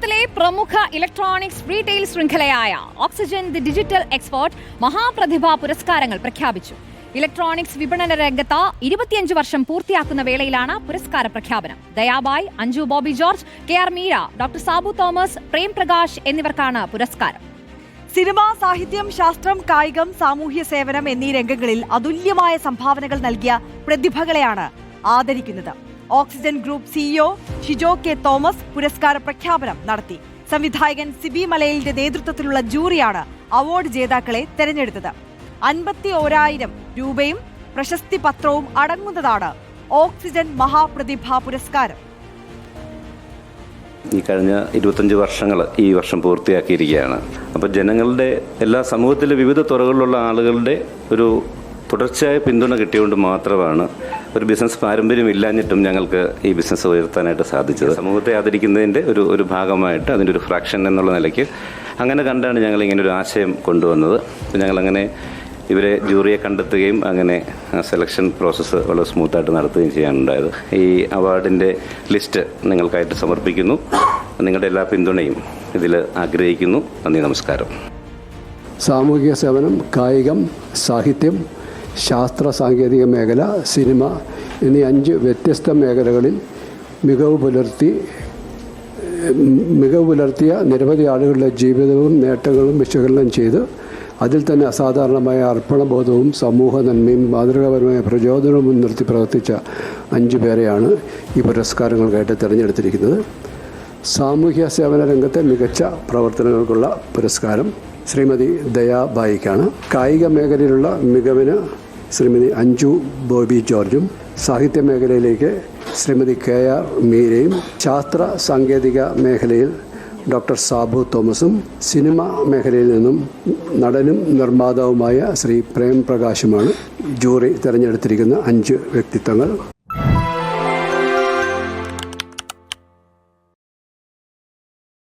കേരളത്തിലെ പ്രമുഖ electronics retail ശൃംഖലയായ ഓക്സിജൻ ദി ഡിജിറ്റൽ എക്സ്പേർട്ട് മഹാപ്രതിഭ പുരസ്കാരങ്ങൾ പ്രഖ്യാപിച്ചു. ഇലക്ട്രോണിക്സ് വിപണന രംഗത്ത് 25 വർഷം പൂർത്തിയാക്കുന്ന വേളയിലാണ് പുരസ്കാര പ്രഖ്യാപനം. ദയാബായ്, അഞ്ജു ബോബി ജോർജ്, KR മീര, ഡോക്ടർ സാബു തോമസ്, പ്രേം പ്രകാശ് എന്നിവർക്കാണ് പുരസ്കാരം. സിനിമ, സാഹിത്യം, ശാസ്ത്രം, കായികം, സാമൂഹ്യ സേവനം എന്നീ രംഗങ്ങളിൽ അതുല്യമായ സംഭാവനകൾ നൽകിയ പ്രതിഭകളെയാണ് ആദരിക്കുന്നത്. Oxygen group CEO Shijo K Thomas പുരസ്കാര പ്രഖ്യാപനം നടത്തി. സംവിധായകൻ സിബി മലയിലിന്റെ നേതൃത്വത്തിലുള്ള ജൂറിയാണ് അവാർഡ് ജേതാക്കളെ തെരഞ്ഞെടുത്തത്. 51,000 രൂപയും പ്രശസ്തി പത്രവും അടങ്ങുന്നതാണ് ഓക്സിജൻ മഹാപ്രതിഭാ പുരസ്കാരം. ഈ കഴിഞ്ഞ 25 വർഷങ്ങൾ ഈ വർഷം പൂർത്തിയാക്കിയിരിക്കുകയാണ്. അപ്പോൾ ജനങ്ങളുടെ എല്ലാ സമൂഹത്തിലെ വിവിധ തുറകളിലുള്ള ആളുകളുടെ ഒരു തുടർച്ചയായ പിന്തുണ കിട്ടിയതുകൊണ്ട് മാത്രമാണ് ഒരു ബിസിനസ് പാരമ്പര്യം ഇല്ലാഞ്ഞിട്ടും ഞങ്ങൾക്ക് ഈ ബിസിനസ് ഉയർത്താനായിട്ട് സാധിച്ചത്. സമൂഹത്തെ ആദരിക്കുന്നതിൻ്റെ ഒരു ഭാഗമായിട്ട് അതിൻ്റെ ഒരു ഫ്രാക്ഷൻ എന്നുള്ള നിലയ്ക്ക് അങ്ങനെ കണ്ടാണ് ഞങ്ങൾ ഇങ്ങനെ ഒരു ആശയം കൊണ്ടുവന്നത്. ഞങ്ങളങ്ങനെ ഇവരെ ജൂറിയെ കണ്ടെത്തുകയും അങ്ങനെ സെലക്ഷൻ പ്രോസസ്സ് വളരെ സ്മൂത്തായിട്ട് നടത്തുകയും ചെയ്യാനുണ്ടായത്. ഈ അവാർഡിൻ്റെ ലിസ്റ്റ് നിങ്ങൾക്കായിട്ട് സമർപ്പിക്കുന്നു. നിങ്ങളുടെ എല്ലാ പിന്തുണയും ഇതിൽ ആഗ്രഹിക്കുന്നു. നന്ദി, നമസ്കാരം. സാമൂഹിക സേവനം, കായികം, സാഹിത്യം, ശാസ്ത്ര സാങ്കേതിക മേഖല, സിനിമ എന്നീ 5 വ്യത്യസ്ത മേഖലകളിൽ മികവ് പുലർത്തിയ നിരവധി ആളുകളുടെ ജീവിതവും നേട്ടങ്ങളും വിശകലനം ചെയ്ത് അതിൽ തന്നെ അസാധാരണമായ അർപ്പണബോധവും സമൂഹ നന്മയും മാതൃകാപരമായ പ്രചോദനവും മുൻനിർത്തി പ്രവർത്തിച്ച 5 പേരെയാണ് ഈ പുരസ്കാരങ്ങൾക്കായിട്ട് തിരഞ്ഞെടുത്തിരിക്കുന്നത്. സാമൂഹ്യ സേവന രംഗത്തെ മികച്ച പ്രവർത്തനങ്ങൾക്കുള്ള പുരസ്കാരം ശ്രീമതി ദയാബായിക്കാണ്. കായിക മേഖലയിലുള്ള മികവിന് ശ്രീമതി അഞ്ജു ബോബി ജോർജും, സാഹിത്യ മേഖലയിലേക്ക് ശ്രീമതി KR മീരയും, ശാസ്ത്ര സാങ്കേതിക മേഖലയിൽ ഡോക്ടർ സാബു തോമസും, സിനിമ മേഖലയിൽ നിന്നും നടനും നിർമ്മാതാവുമായ ശ്രീ പ്രേം പ്രകാശുമാണ് ജൂറി തിരഞ്ഞെടുത്തിരിക്കുന്ന 5 വ്യക്തിത്വങ്ങൾ.